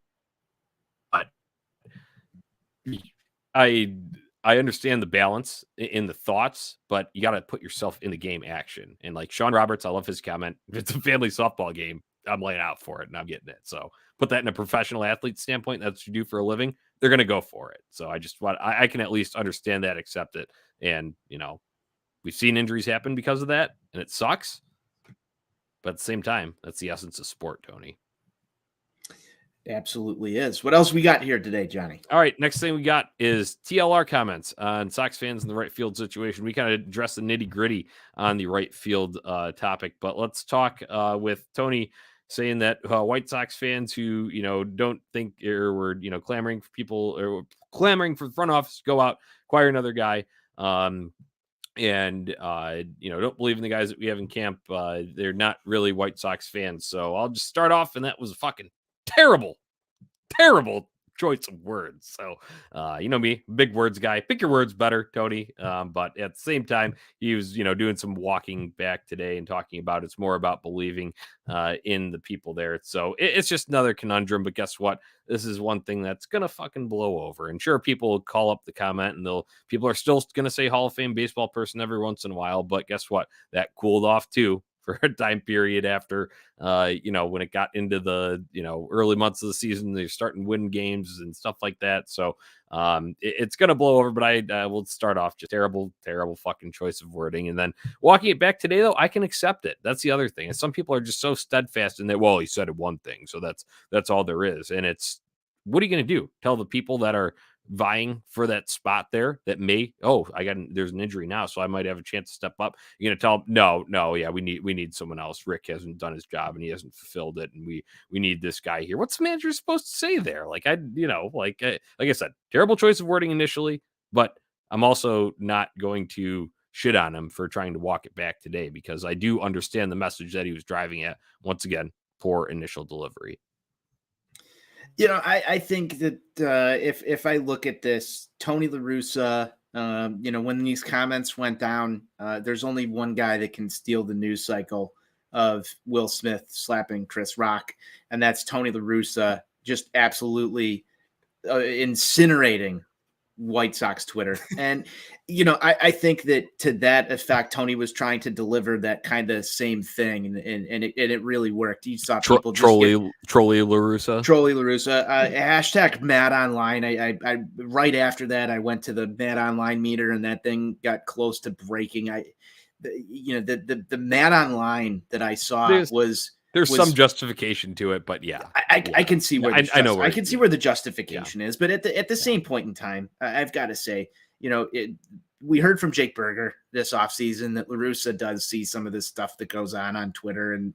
I understand the balance in the thoughts, but you got to put yourself in the game action. And like Sean Roberts, I love his comment. If it's a family softball game, I'm laying out for it and I'm getting it. So put that in a professional athlete standpoint. That's what you do for a living. They're going to go for it. So I can at least understand that, accept it. And, we've seen injuries happen because of that and it sucks. But at the same time, that's the essence of sport, Tony. Absolutely is. What else we got here today, Johnny? All right, next thing we got is TLR comments on Sox fans in the right field situation. We kind of addressed the nitty gritty on the right field topic, but let's talk with Tony saying that White Sox fans who don't think or were clamoring for people or clamoring for the front office to go out, acquire another guy, and don't believe in the guys that we have in camp. They're not really White Sox fans. So I'll just start off, and that was a fucking terrible choice of words. So, me, big words guy, pick your words better, Tony. But at the same time, he was, doing some walking back today and talking about it's more about believing in the people there. So it's just another conundrum. But guess what? This is one thing that's going to fucking blow over. And sure, people will call up the comment and people are still going to say Hall of Fame baseball person every once in a while. But guess what? That cooled off too for a time period after, when it got into the, early months of the season, they're starting to win games and stuff like that. So it's going to blow over, but I will start off just terrible fucking choice of wording. And then walking it back today, though, I can accept it. That's the other thing. And some people are just so steadfast in that, well, he said one thing. So that's all there is. And it's, what are you going to do? Tell the people that are vying for that spot there that there's an injury now, so I might have a chance to step up. You're going to tell them, no, yeah, we need someone else. Rick hasn't done his job and he hasn't fulfilled it, and we need this guy here. What's the manager supposed to say there? Like I said, terrible choice of wording initially, but I'm also not going to shit on him for trying to walk it back today because I do understand the message that he was driving at. Once again, poor initial delivery. I think that if I look at this, Tony La Russa, when these comments went down, there's only one guy that can steal the news cycle of Will Smith slapping Chris Rock, and that's Tony La Russa just absolutely incinerating White Sox Twitter. And, I think that to that effect, Tony was trying to deliver that kind of same thing. And it really worked. You saw people Trolley La Russa. Hashtag Mad Online. I right after that, I went to the Mad Online meter and that thing got close to breaking. The Mad Online that I saw There's some justification to it, but yeah, I can see where I can see where the justification is. But at the same point in time, I've got to say, we heard from Jake Berger this offseason that La Russa does see some of this stuff that goes on Twitter, and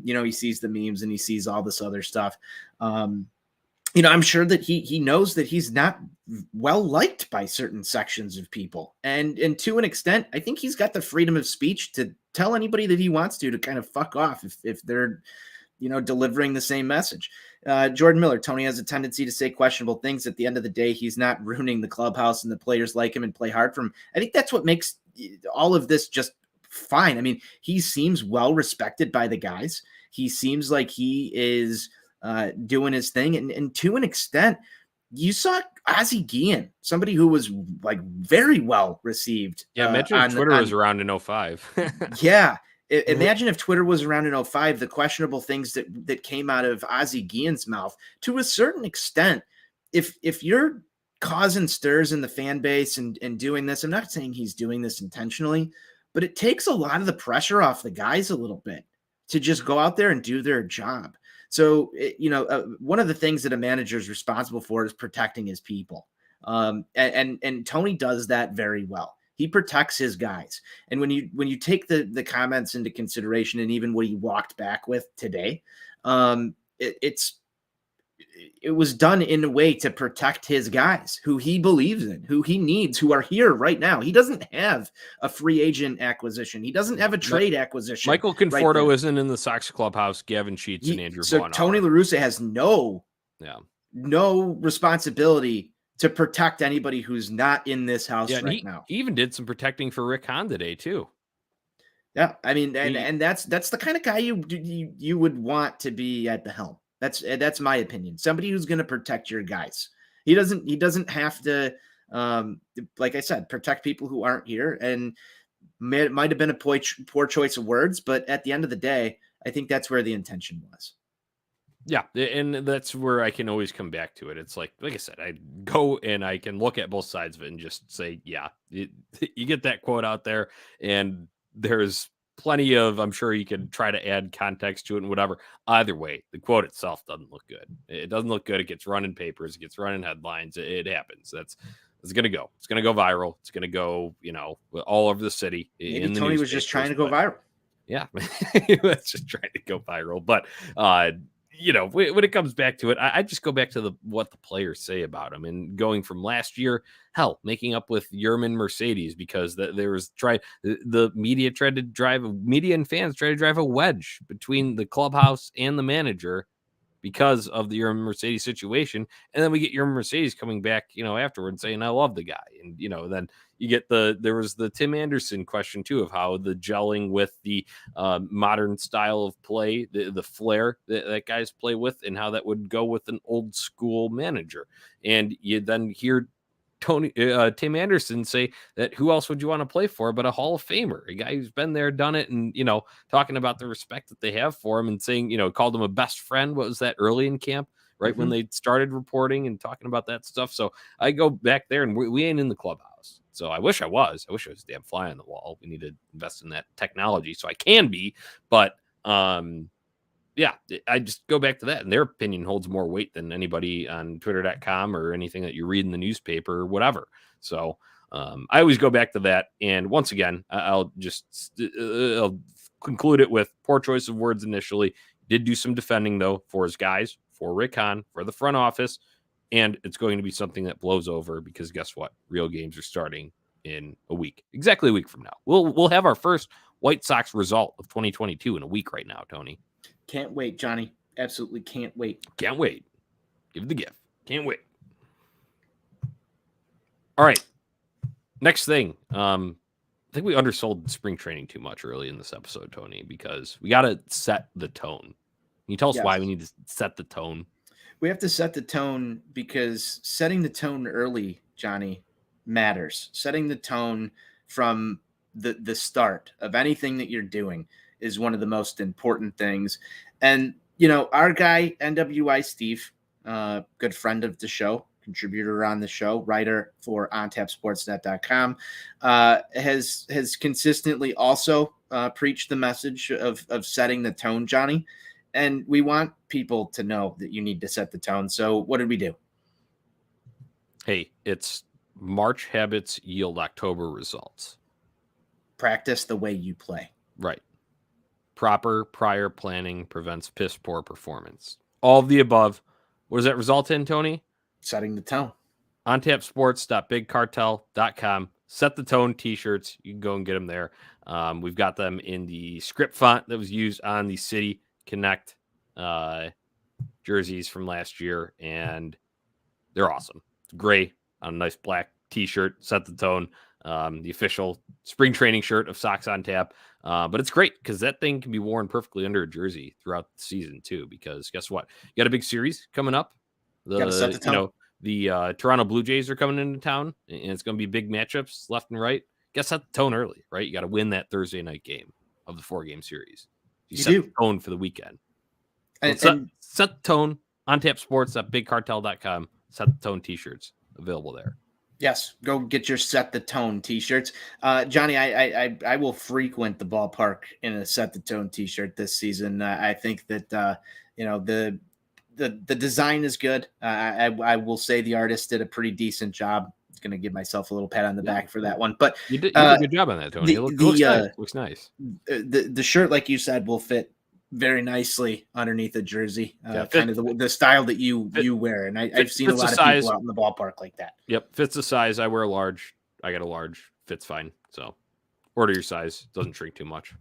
he sees the memes and he sees all this other stuff. I'm sure that he knows that he's not well liked by certain sections of people, and to an extent, I think he's got the freedom of speech to tell anybody that he wants to kind of fuck off if they're delivering the same message. Jordan Miller, Tony has a tendency to say questionable things. At the end of the day, he's not ruining the clubhouse, and the players like him and play hard for him. I think that's what makes all of this just fine. I mean, he seems well respected by the guys. He seems like he is doing his thing. And to an extent, you saw Ozzie Guillen, somebody who was like very well received. Yeah, imagine if Twitter was around in 05. Yeah. Imagine if Twitter was around in 05, the questionable things that came out of Ozzie Guillen's mouth. To a certain extent, if you're causing stirs in the fan base and doing this, I'm not saying he's doing this intentionally, but it takes a lot of the pressure off the guys a little bit to just go out there and do their job. So, one of the things that a manager is responsible for is protecting his people. And Tony does that very well. He protects his guys. And when you take the comments into consideration, and even what he walked back with today, it was done in a way to protect his guys who he believes in, who he needs, who are here right now. He doesn't have a free agent acquisition. He doesn't have a trade acquisition. Michael Conforto isn't in the Sox clubhouse. Gavin Sheets and Andrew Vaughn. So Tony La Russa has no responsibility to protect anybody who's not in this house right now. He even did some protecting for Rick Hahn today too. Yeah, I mean, and that's the kind of guy you would want to be at the helm. That's my opinion. Somebody who's going to protect your guys. He doesn't have to, like I said, protect people who aren't here. And it might have been a poor choice of words, but at the end of the day, I think that's where the intention was. Yeah, and that's where I can always come back to it. It's like I said, I go and I can look at both sides of it and just say, yeah, you get that quote out there, and there's plenty of, I'm sure you could try to add context to it and whatever. Either way, the quote itself doesn't look good. It doesn't look good. It gets run in papers. It gets run in headlines. It happens. It's going to go. It's going to go viral. It's going to go, all over the city. Maybe Tony was just trying to go viral. Yeah, that's just trying to go viral. But, when it comes back to it, I just go back to what the players say about him, and going from last year, making up with Yerman Mercedes because there was the media and fans tried to drive a wedge between the clubhouse and the manager because of the Yerman Mercedes situation. And then we get Yerman Mercedes coming back, afterwards saying, I love the guy. And, then you get there was the Tim Anderson question too, of how the gelling with the modern style of play, the flair that guys play with, and how that would go with an old school manager. And you then hear Tim Anderson say that who else would you want to play for but a Hall of Famer, a guy who's been there, done it, and talking about the respect that they have for him, and saying called him a best friend. What was that, early in camp, right? When they started reporting and talking about that stuff. So I go back there, and we ain't in the clubhouse. So I wish I was a damn fly on the wall. We need to invest in that technology so I can be, but yeah, I just go back to that, and their opinion holds more weight than anybody on twitter.com or anything that you read in the newspaper or whatever. So I always go back to that. And once again, I'll conclude it with poor choice of words initially. Did do some defending, though, for his guys, for Rick Hahn, for the front office. And it's going to be something that blows over because guess what? Real games are starting in a week, exactly a week from now. We'll have our first White Sox result of 2022 in a week right now, Tony. Can't wait, Johnny. Absolutely can't wait. Can't wait. Give it the gift. Can't wait. All right. Next thing. I think we undersold spring training too much early in this episode, Tony, because we got to set the tone. Can you tell us why we need to set the tone? We have to set the tone because setting the tone early, Johnny, matters. Setting the tone from the start of anything that you're doing is one of the most important things. And, our guy, NWI Steve, good friend of the show, contributor on the show, writer for OnTapSportsNet.com, has consistently also preached the message of setting the tone, Johnny. And we want people to know that you need to set the tone. So what did we do? Hey, it's March habits yield October results. Practice the way you play. Right. Proper prior planning prevents piss poor performance. All of the above. What does that result in, Tony? Setting the tone. OnTapSports.BigCartel.com. Set the tone t-shirts. You can go and get them there. We've got them in the script font that was used on the City Connect jerseys from last year, and they're awesome. It's gray on a nice black t-shirt, set the tone. The official spring training shirt of Sox on Tap. But it's great because that thing can be worn perfectly under a jersey throughout the season too, because guess what? You got a big series coming up. The Toronto Blue Jays are coming into town, and it's going to be big matchups left and right. Guess set the tone early, right? You got to win that Thursday night game of the 4-game series. You set the tone for the weekend. So set the tone on tapsports.bigcartel.com. Set the tone t-shirts available there. Yes, go get your Set the Tone t-shirts. Jonnie, I will frequent the ballpark in a Set the Tone t-shirt this season. I think that the design is good. I will say the artist did a pretty decent job. I'm going to give myself a little pat on the back for that one. But you did a good job on that, Tony. It looks nice. The shirt, like you said, will fit very nicely underneath a jersey, kind of the style that you wear. And I've seen a lot of people out in the ballpark like that. Yep. Fits the size. I wear a large. I got a large. Fits fine. So order your size. Doesn't shrink too much.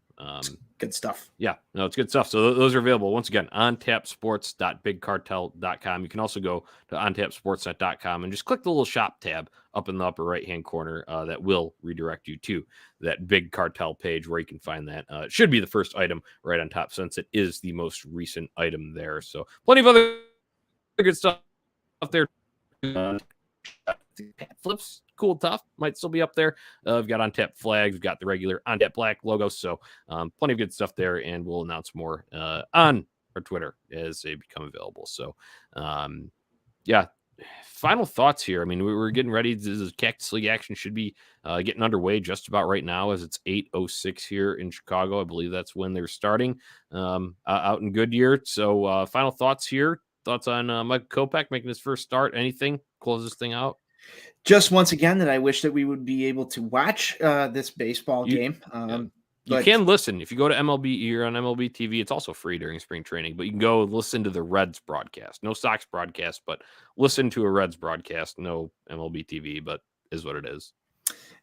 Good stuff. Yeah, no, it's good stuff. So those are available once again on tapsports.bigcartel.com. You can also go to ontapsports.com and just click the little shop tab up in the upper right hand corner. That will redirect you to that Big Cartel page where you can find that. It should be the first item right on top since it is the most recent item there. So plenty of other good stuff up there. Flips, cool, tough, might still be up there. We've got on tap flags, we've got the regular on tap black logo, so plenty of good stuff there, and we'll announce more on our Twitter as they become available. So final thoughts here. I mean, we're getting ready. The Cactus League action should be getting underway just about right now, as it's 8:06 here in Chicago. I believe that's when they're starting out in Goodyear. So final thoughts here. Thoughts on Mike Kopech making his first start? Anything? Close this thing out? Just once again that I wish that we would be able to watch this baseball game. You can listen if you go to MLB here on MLB TV. It's also free during spring training, but you can go listen to the Reds broadcast. No Sox broadcast, but listen to a Reds broadcast. No MLB TV, but is what it is.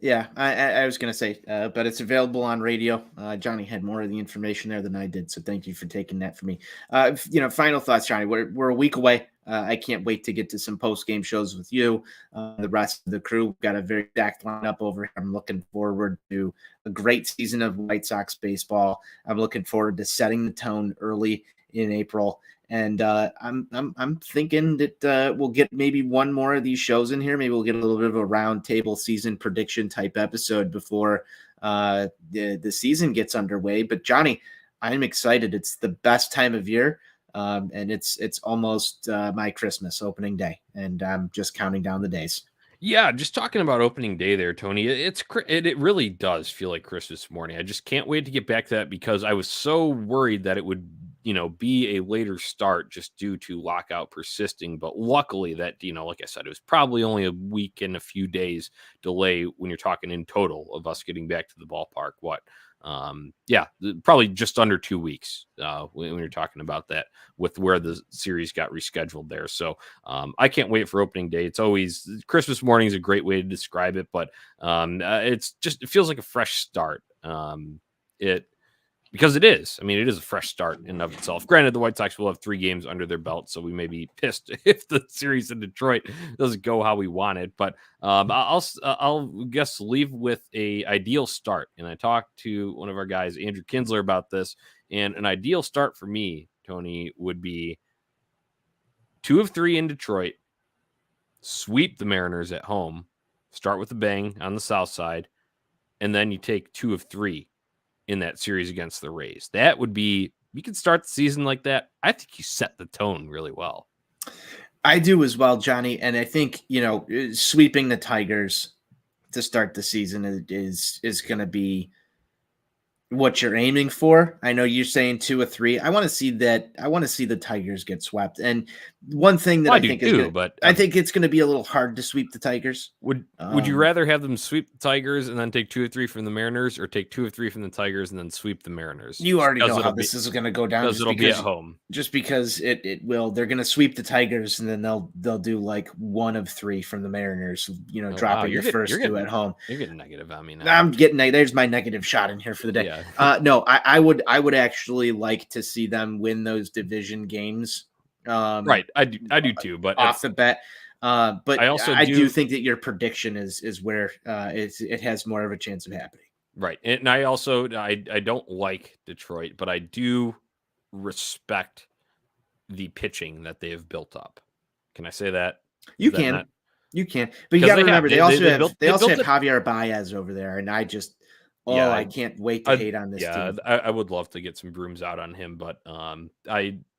Yeah, I was going to say, but it's available on radio. Jonnie had more of the information there than I did, so thank you for taking that for me. Final thoughts, Jonnie. We're a week away. I can't wait to get to some post-game shows with you, the rest of the crew. We've got a very stacked lineup over here. I'm looking forward to a great season of White Sox baseball. I'm looking forward to setting the tone early in April. And I'm thinking that we'll get maybe one more of these shows in here. Maybe we'll get a little bit of a round table season prediction type episode before the season gets underway. But Jonnie, I'm excited. It's the best time of year. And it's almost my Christmas opening day, and I'm just counting down the days. Yeah, just talking about opening day there, Tony. It really does feel like Christmas morning. I just can't wait to get back to that because I was so worried that it would, be a later start just due to lockout persisting. But luckily that, like I said, it was probably only a week and a few days delay when you're talking in total of us getting back to the ballpark. Probably just under 2 weeks when you're talking about that with where the series got rescheduled there. So I can't wait for opening day. It's always Christmas morning is a great way to describe it, but it feels like a fresh start. Because it is. I mean, it is a fresh start in and of itself. Granted, the White Sox will have 3 games under their belt, so we may be pissed if the series in Detroit doesn't go how we want it. But I'll guess leave with a ideal start. And I talked to one of our guys, Andrew Kinsler, about this. And an ideal start for me, Tony, would be 2 of 3 in Detroit, sweep the Mariners at home, start with a bang on the south side, and then you take 2 of 3 in that series against the Rays. That would be, you could start the season like that. I think you set the tone really well. I do as well, Jonnie. And I think, sweeping the Tigers to start the season is going to be what you're aiming for. I know you're saying 2 of 3. I want to see that. I want to see the Tigers get swept. And one thing that I think it's going to be a little hard to sweep the Tigers. Would you rather have them sweep the Tigers and then take 2 or 3 from the Mariners, or take 2 or 3 from the Tigers and then sweep the Mariners? You already know how this is going to go down. Because it'll be at home. Just because it will. They're going to sweep the Tigers and then they'll do like 1 of 3 from the Mariners. Dropping your first 2 at home. You're getting negative on me now. I'm getting negative. There's my negative shot in here for the day. Yeah. No, I would actually like to see them win those division games. Right, I do too. But off the bat. But I do think that your prediction is where it has more of a chance of happening. Right, and I also I don't like Detroit, but I do respect the pitching that they have built up. Can I say that? You Is that can, not- you can, but you 'Cause got to they have. remember They also built have it. Javier Baez over there, and I just Yeah, I can't wait to hate on this team. I would love to get some brooms out on him, but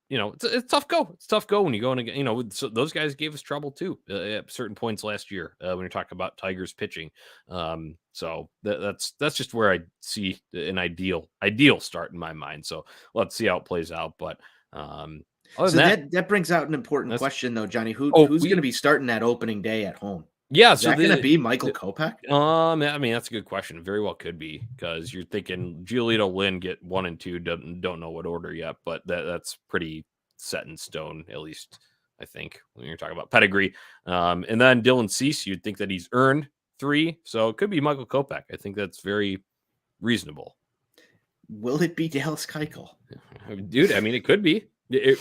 it's a tough go. It's a tough go when you go in. So those guys gave us trouble too at certain points last year when you're talking about Tigers pitching. So that's just where I see an ideal start in my mind. So let's see how it plays out. But other So than that brings out an important question though, Johnny. Who's going to be starting that opening day at home? yeah, Is that going to be Michael Kopech? I mean, that's a good question. Very well could be, because you're thinking Giolito, Lynn get 1 and 2. Don't know what order yet, but that's pretty set in stone, at least I think, when you're talking about pedigree. And then Dylan Cease, you'd think that he's earned 3, so it could be Michael Kopech. I think that's very reasonable. Will it be Dallas Keuchel? Dude, I mean, it could be.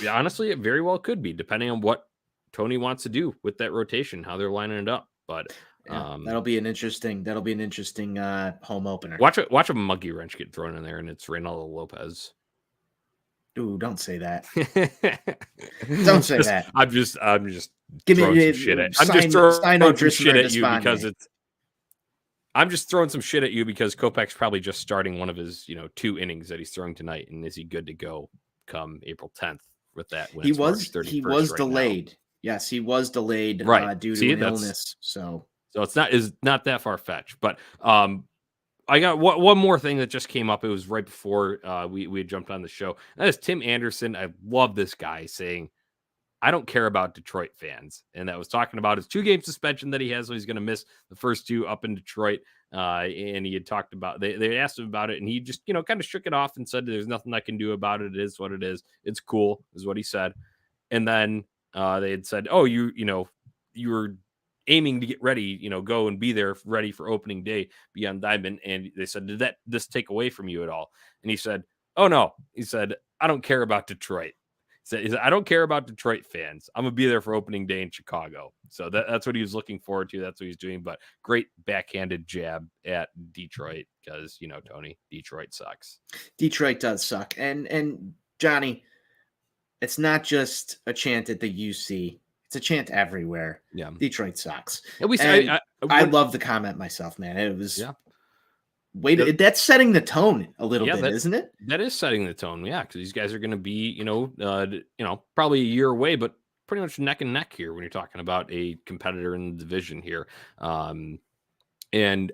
Honestly, it very well could be, depending on what Tony wants to do with that rotation, how they're lining it up. But that'll be an interesting home opener. Watch a monkey wrench get thrown in there, and it's Reynaldo Lopez. Ooh, don't say that. Don't say that. I'm just Give throwing me some shit at. I'm just throwing some shit at you because it's. I'm just throwing some shit at you because Kopech's probably just starting one of his 2 innings that he's throwing tonight, and is he good to go come April 10th with that? He was delayed. Now. Yes, he was delayed due to an illness. So it's not that far fetched. But I got one more thing that just came up. It was right before we had jumped on the show. That is Tim Anderson. I love this guy saying, "I don't care about Detroit fans," and that was talking about his 2-game suspension that he has, so he's going to miss the first 2 up in Detroit. And he had talked about they asked him about it, and he just kind of shook it off and said, "There's nothing I can do about it. It is what it is. It's cool," is what he said. And then they had said, "Oh, you were aiming to get ready, go and be there ready for opening day beyond Diamond." And they said, "Did this take away from you at all?" And he said, "Oh no." He said, "I don't care about Detroit." He said, "I don't care about Detroit fans. I'm gonna be there for opening day in Chicago." So that's what he was looking forward to. That's what he's doing. But great backhanded jab at Detroit, because Tony, Detroit sucks. Detroit does suck. And Johnny, it's not just a chant at the UC. It's a chant everywhere. Yeah, Detroit sucks. At least I love the comment myself, man. It was that's setting the tone a little bit, isn't it? That is setting the tone, yeah, because these guys are going to be, probably a year away, but pretty much neck and neck here when you're talking about a competitor in the division here. And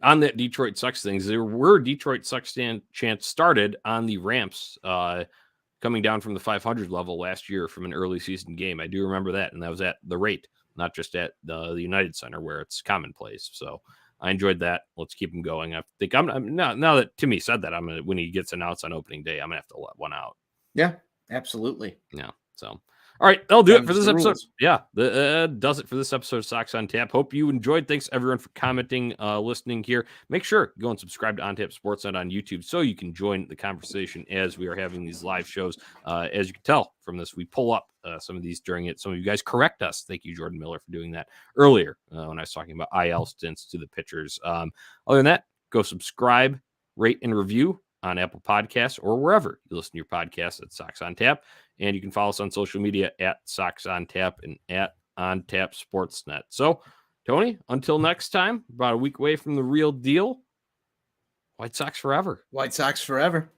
on that Detroit sucks things, there were Detroit sucks chants started on the ramps coming down from the 500 level last year from an early season game. I do remember that, and that was at the rate, not just at the United Center where it's commonplace. So I enjoyed that. Let's keep them going. I think I'm now that Timmy said that, when he gets announced on opening day, I'm gonna have to let one out. Yeah, absolutely. Yeah. So all right, that'll do it for this episode. Yeah, does it for this episode of Sox on Tap. Hope you enjoyed. Thanks everyone for commenting, listening here. Make sure you go and subscribe to On Tap Sportsnet on YouTube so you can join the conversation as we are having these live shows. As you can tell from this, we pull up some of these during it. Some of you guys correct us. Thank you, Jordan Miller, for doing that earlier when I was talking about IL stints to the pitchers. Other than that, go subscribe, rate, and review on Apple Podcasts or wherever you listen to your podcasts at Sox on Tap. And you can follow us on social media at Sox on Tap and at On Tap Sportsnet. So, Tony, until next time, about a week away from the real deal, White Sox forever. White Sox forever.